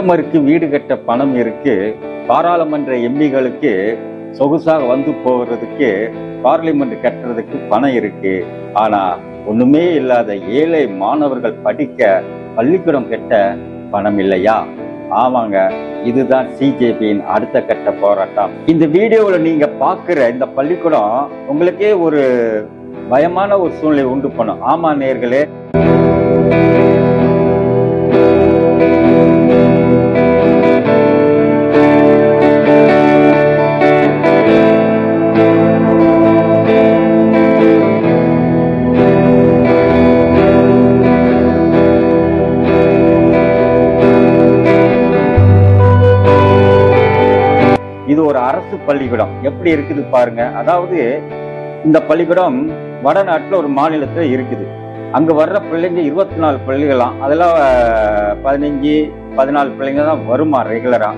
பிரதமருக்கு வீடு கட்ட பணம் இருக்கு, பாராளுமன்ற எம்பிகளுக்கு சொகுசாக வந்து போகிறதுக்கு பார்லிமெண்ட் கட்டுறதுக்கு பணம் இருக்கு. ஆனா ஒண்ணுமே இல்லாத ஏழை மாணவர்கள் படிக்க பள்ளிக்கூடம் கட்ட பணம் இல்லையா? ஆமாங்க, இதுதான் சிஜேபியின் அடுத்த கட்ட போராட்டம். இந்த வீடியோல நீங்க பாக்குற இந்த பள்ளிக்கூடம் உங்களுக்கே ஒரு பயமான ஒரு சூழ்நிலை உண்டு பண்ணும். ஆமா நேயர்களே, இது ஒரு அரசு பள்ளிக்கூடம். எப்படி இருக்குது பாருங்க. அதாவது இந்த பள்ளிக்கூடம் வடநாட்டுல ஒரு மாநிலத்துல இருக்குது. அங்க வர்ற பிள்ளைங்க 24 பள்ளிகளாம். அதெல்லாம் 15-14 பிள்ளைங்க தான் வருமா ரெகுலரா.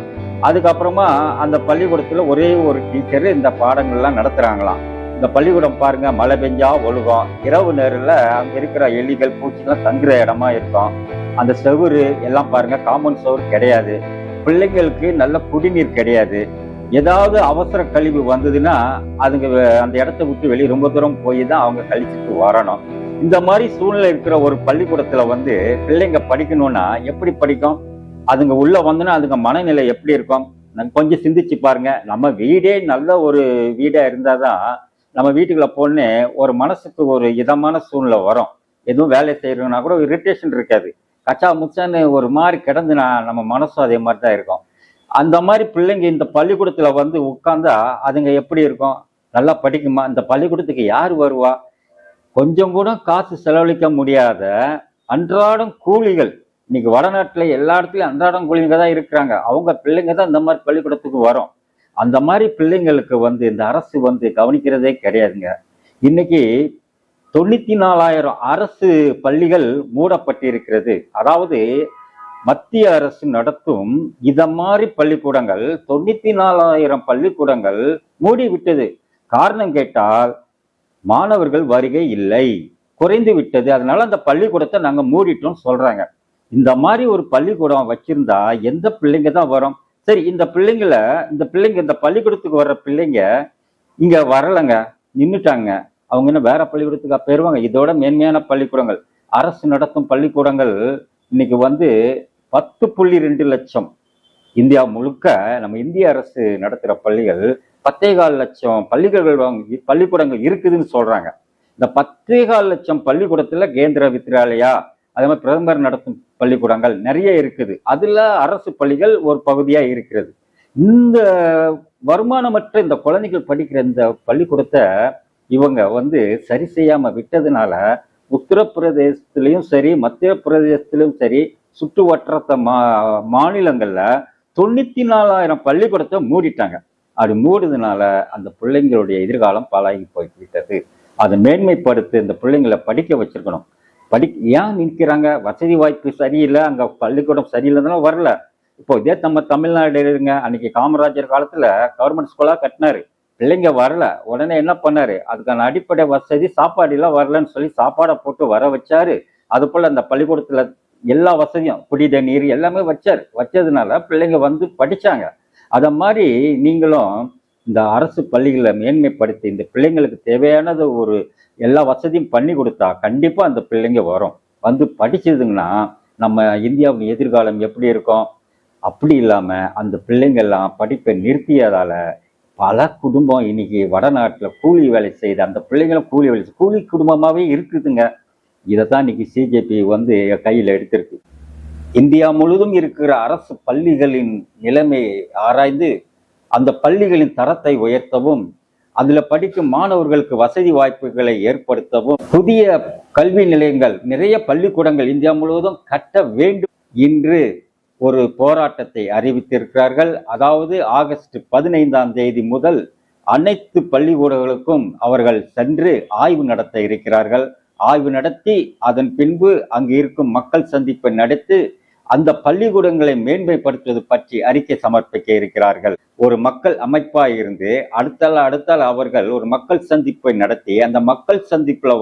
அதுக்கப்புறமா அந்த பள்ளிக்கூடத்துல ஒரே ஒரு டீச்சர் இந்த பாடங்கள்லாம் நடத்துறாங்களாம். இந்த பள்ளிக்கூடம் பாருங்க, மழை பெஞ்சா ஒழுகும். இரவு நேரில் அங்க இருக்கிற எலிகள் பூச்சிலாம் தங்குற இடமா இருக்கும். அந்த செவுரு எல்லாம் பாருங்க, காம்பவுண்ட் செவுரு கிடையாது. பிள்ளைங்களுக்கு நல்ல குடிநீர் கிடையாது. ஏதாவது அவசர கழிவு வந்ததுன்னா அதுங்க அந்த இடத்த விட்டு வெளியே ரொம்ப தூரம் போய் தான் அவங்க கழிச்சுட்டு வரணும். இந்த மாதிரி சூழ்நிலை இருக்கிற ஒரு பள்ளிக்கூடத்துல பிள்ளைங்க படிக்கணும்னா எப்படி படிக்கும்? அதுங்க உள்ள வந்துன்னா அதுங்க மனநிலை எப்படி இருக்கும்? கொஞ்சம் சிந்திச்சு பாருங்க. நம்ம வீடே நல்ல ஒரு வீடா இருந்தாதான் நம்ம வீட்டுக்குள்ள போனே ஒரு மனசுக்கு ஒரு இதமான சூழ்நிலை வரும். எதுவும் வேலை செய்யறோம்னா கூட இரிட்டேஷன் இருக்காது. கச்சா முச்சான்னு ஒரு மாதிரி கிடந்துனா நம்ம மனசும் அதே மாதிரி தான் இருக்கும். அந்த மாதிரி பிள்ளைங்க இந்த பள்ளிக்கூடத்துல உட்கார்ந்தா அதுங்க எப்படி இருக்கும்? நல்லா படிக்குமா? இந்த பள்ளிக்கூடத்துக்கு யார் வருவா? கொஞ்சம் கூட காசு செலவழிக்க முடியாத அன்றாடம் கூலிகள். இன்னைக்கு வடநாட்டுல எல்லா இடத்துலயும் அன்றாடம் கூலிங்க தான் இருக்கிறாங்க. அவங்க பிள்ளைங்க தான் இந்த மாதிரி பள்ளிக்கூடத்துக்கு வரும். அந்த மாதிரி பிள்ளைங்களுக்கு இந்த அரசு கவனிக்கிறதே கிடையாதுங்க. இன்னைக்கு 94,000 அரசு பள்ளிகள் மூடப்பட்டிருக்கிறது. அதாவது மத்திய அரசு நடத்தும் இத மாதிரி பள்ளிக்கூடங்கள் 94,000 பள்ளிக்கூடங்கள் மூடி விட்டது. காரணம் கேட்டால் மாணவர்கள் வருகை இல்லை, குறைந்து விட்டது. அதனால அந்த பள்ளிக்கூடத்தை நாங்க மூடிட்டோம் சொல்றாங்க. இந்த மாதிரி ஒரு பள்ளிக்கூடம் வச்சிருந்தா எந்த பிள்ளைங்க தான் வரும்? சரி, இந்த பிள்ளைங்க இந்த பள்ளிக்கூடத்துக்கு வர்ற பிள்ளைங்க இங்க வரலைங்க, நின்றுட்டாங்க. அவங்க என்ன வேற பள்ளிக்கூடத்துக்கு போயிருவாங்க? இதோட மேன்மையான பள்ளிக்கூடங்கள், அரசு நடத்தும் பள்ளிக்கூடங்கள் இன்னைக்கு 10.2 லட்சம். இந்தியா முழுக்க நம்ம இந்திய அரசு நடத்துகிற பள்ளிகள் 10.4 லட்சம் பள்ளிக்கூடங்கள் இருக்குதுன்னு சொல்றாங்க. இந்த 10.4 லட்சம் பள்ளிக்கூடத்துல கேந்திர வித்யாலயா, அதே மாதிரி பிரதமர் நடத்தும் பள்ளிக்கூடங்கள் நிறைய இருக்குது. அதுல அரசு பள்ளிகள் ஒரு பகுதியா இருக்கிறது. இந்த வருமானமற்ற இந்த குழந்தைகள் படிக்கிற இந்த பள்ளிக்கூடத்தை இவங்க சரி செய்யாம விட்டதுனால உத்தரப்பிரதேசத்திலையும் சரி, மத்திய பிரதேசத்திலும் சரி, சுற்று வட்டார மாநிலங்கள்ல 94,000 பள்ளிக்கூடத்தை மூடிட்டாங்க. அப்படி மூடுறதுனால அந்த பிள்ளைங்களுடைய எதிர்காலம் பாழாகி போய்விட்டது. அதை மேன்மைப்படுத்தி இந்த பிள்ளைங்களை படிக்க வச்சிருக்கணும். ஏன் நிற்கிறாங்க? வசதி வாய்ப்பு சரியில்லை, அங்க பள்ளிக்கூடம் சரியில்லைன்னா வரல. இப்போ இதே நம்ம தமிழ்நாடு இருங்க, அன்னைக்கு காமராஜர் காலத்துல கவர்மெண்ட் ஸ்கூலா கட்டினாரு, பிள்ளைங்க வரல. உடனே என்ன பண்ணாரு? அதுக்கான அடிப்படை வசதி சாப்பாடு எல்லாம் வரலன்னு சொல்லி சாப்பாடை போட்டு வர வச்சாரு. அது போல அந்த பள்ளிக்கூடத்துல எல்லா வசதியும், குடி தண்ணீர் எல்லாமே வச்சதுனால பிள்ளைங்க படிச்சாங்க. அத மாதிரி நீங்களும் இந்த அரசு பள்ளிகளை மேன்மைப்படுத்தி இந்த பிள்ளைங்களுக்கு தேவையானது ஒரு எல்லா வசதியும் பண்ணி கொடுத்தா கண்டிப்பா அந்த பிள்ளைங்க வரும். படிச்சதுங்கன்னா நம்ம இந்தியாவின் எதிர்காலம் எப்படி இருக்கும்? அப்படி இல்லாம அந்த பிள்ளைங்கள்லாம் படிப்பை நிறுத்தியதால பல குடும்பம் இன்னைக்கு வடநாட்டுல கூலி வேலை செய்து அந்த பிள்ளைங்களும் கூலி குடும்பமாவே இருக்குதுங்க. இதைத்தான் இன்னைக்கு சிஜேபி கையில் எடுத்திருக்கு. இந்தியா முழுவதும் இருக்கிற அரசு பள்ளிகளின் நிலைமையை ஆராய்ந்து அந்த பள்ளிகளின் தரத்தை உயர்த்தவும், அதுல படிக்கும் மாணவர்களுக்கு வசதி வாய்ப்புகளை ஏற்படுத்தவும் புதிய கல்வி நிலையங்கள், நிறைய பள்ளிக்கூடங்கள் இந்தியா முழுவதும் கட்ட வேண்டும் என்று ஒரு போராட்டத்தை அறிவித்திருக்கிறார்கள். அதாவது ஆகஸ்ட் 15ஆம் தேதி முதல் அனைத்து பள்ளிக்கூடங்களுக்கும் அவர்கள் சென்று ஆய்வு நடத்த இருக்கிறார்கள். ஆய்வு நடத்தி அதன் பின்பு அங்கு இருக்கும் மக்கள் சந்திப்பை நடத்தி அந்த பள்ளிக்கூடங்களை மேன்மைப்படுத்துவது பற்றி அறிக்கை சமர்ப்பிக்க இருக்கிறார்கள். ஒரு மக்கள் அமைப்பாக இருந்து அடுத்தால் அவர்கள் ஒரு மக்கள் சந்திப்பை நடத்தி அந்த மக்கள் சந்திப்புல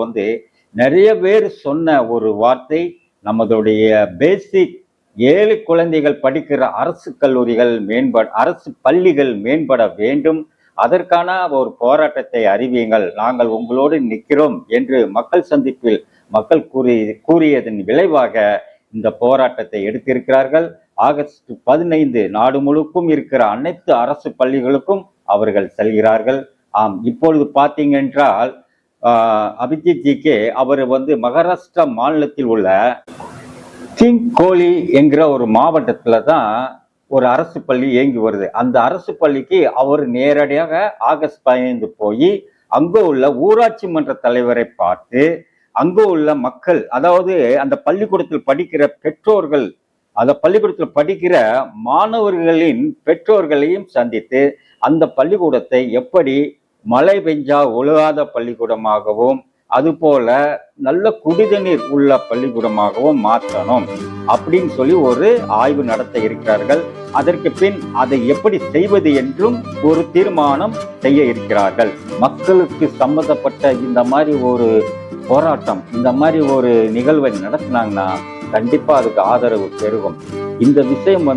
நிறைய பேர் சொன்ன ஒரு வார்த்தை, நம்மளுடைய பேசிக் ஏழை குழந்தைகள் படிக்கிற அரசு கல்லூரிகள் அரசு பள்ளிகள் மேம்பட வேண்டும். அதற்கான ஒரு போராட்டத்தை அறிவியுங்கள், நாங்கள் உங்களோடு நிற்கிறோம் என்று மக்கள் சந்திப்பில் மக்கள் கூறியதன் விளைவாக இந்த போராட்டத்தை எடுத்திருக்கிறார்கள். ஆகஸ்ட் 15 நாடு முழுக்கும் இருக்கிற அனைத்து அரசு பள்ளிகளுக்கும் அவர்கள் செல்கிறார்கள். ஆம், இப்பொழுது பார்த்தீங்க என்றால் அபிஜித் ஜிகே அவர் மகாராஷ்டிரா மாநிலத்தில் உள்ள சிங்கோலி என்கிற ஒரு மாவட்டத்துல தான் ஒரு அரசு பள்ளி இயங்கி வருது. அந்த அரசு பள்ளிக்கு அவர் நேரடியாக ஆகஸ்ட் 15 போய் அங்கு உள்ள ஊராட்சி மன்ற தலைவரை பார்த்து அங்கு உள்ள மக்கள், அதாவது அந்த பள்ளிக்கூடத்தில் படிக்கிற பெற்றோர்கள், அந்த பள்ளிக்கூடத்தில் படிக்கிற மாணவர்களின் பெற்றோர்களையும் சந்தித்து அந்த பள்ளிக்கூடத்தை எப்படி மழை பெஞ்சா ஒழுகாத பள்ளிக்கூடமாகவும் அதுபோல நல்ல குடிதண்ணீர் உள்ள பள்ளிக்கூடமாகவும் மாற்றணும் அப்படின்னு சொல்லி ஒரு ஆய்வு நடத்த இருக்கிறார்கள். அதற்கு பின் அதை எப்படி செய்வது என்றும் ஒரு தீர்மானம் செய்ய இருக்கிறார்கள். மக்களுக்கு சம்பந்தப்பட்ட இந்த மாதிரி ஒரு போராட்டம், இந்த மாதிரி ஒரு நிகழ்வை நடத்தினாங்கன்னா கண்டிப்பா அதுக்கு ஆதரவு பெருகும். இந்த விஷயம்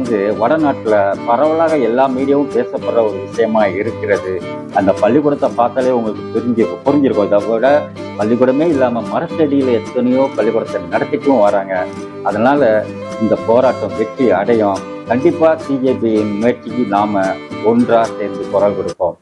வடநாட்டுல பரவலாக எல்லா மீடியாவும் பேசப்படுற ஒரு விஷயமா இருக்கிறது. அந்த பள்ளிக்கூடத்தை பார்த்தாலே உங்களுக்கு புரிஞ்சிருக்கும். இதை விட பள்ளிக்கூடமே இல்லாம மரத்தடியில எத்தனையோ பள்ளிக்கூடத்தை நடத்திட்டும் வராங்க. அதனால இந்த போராட்டம் வெற்றி அடையும். கண்டிப்பா சிஜேபியின் முயற்சிக்கு நாம ஒன்றா சேர்ந்து குரல் கொடுப்போம்.